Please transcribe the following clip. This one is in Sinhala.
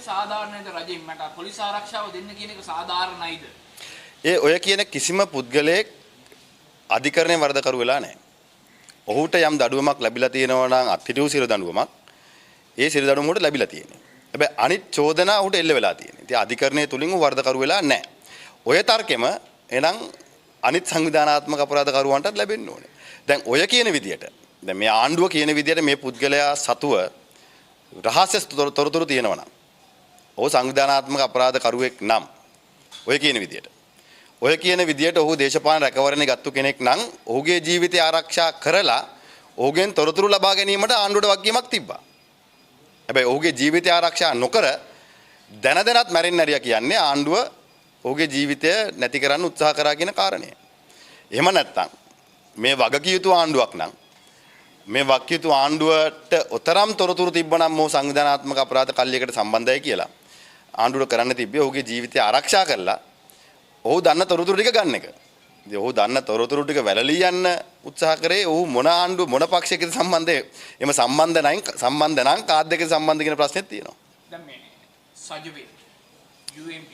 සාධාරණයිද රජෙන් මට පොලිස් ආරක්ෂාව දෙන්න කියන එක සාධාරණයිද? ඔය කියන කිසිම පුද්ගලයෙක් අධිකරණයේ වරදකරු වෙලා නැහැ. ඔහුට යම් දඩුවමක් ලැබිලා තියෙනවා නම් අත්හිටු සිර දඬුවමක් ඒ සිර දඬුවම උඩ ලැබිලා තියෙනවා. හැබැයි අනිත් චෝදනා උඩ එල්ල වෙලා තියෙනවා. ඉතින් අධිකරණයේ තුලින් වරදකරු වෙලා නැහැ. ඔය තර්කෙම එහෙනම් අනිත් සංවිධානාත්මක අපරාධකරුවන්ටත් ලැබෙන්න ඕනේ. දැන් ඔය කියන විදියට දැන් මේ ආණ්ඩුව කියන විදියට මේ පුද්ගලයා සතුව රහස්‍ය තොරතුරු තියෙනවා නම් ඔහු සංවිධානාත්මක අපරාධකරුවෙක් නම් ඔය කියන විදියට ඔහු දේශපාලන රැකවරණය ගත්තු කෙනෙක් නම් ඔහුගේ ජීවිතය ආරක්ෂා කරලා ඔහුගෙන් තොරතුරු ලබා ගැනීමට ආණ්ඩුවට වගකීමක් තිබ්බා. හැබැයි ඔහුගේ ජීවිතය ආරක්ෂා නොකර දැන දැනත් මැරෙන්න ඇරියා කියන්නේ ආණ්ඩුව ඔහුගේ ජීවිතය නැති කරන්න උත්සාහ කරා කියන කාරණය. එහෙම නැත්නම් මේ වගකියුතු ආණ්ඩුවක් නම් මේ වගකියුතු ආණ්ඩුවට ඔතරම් තොරතුරු තිබ්බනම් මොහු සංවිධානාත්මක අපරාධ කල්ලියකට සම්බන්ධයි කියලා ආණ්ඩුවට කරන්න තිබ්බේ ඔහුගේ ජීවිතය ආරක්ෂා කරලා ඔහු දන්න තොරතුරු ටික ගන්න එක. ඉතින් ඔහු දන්න තොරතුරු ටික වැළලී යන්න උත්සාහ කරේ ඔහු මොන ආණ්ඩුව මොන පක්ෂයකද සම්බන්ධය එම සම්බන්ධ නම් කාද්දක සම්බන්ධ කියන ප්‍රශ්නයක් තියෙනවා. දැන් මේ සජිවේ UMP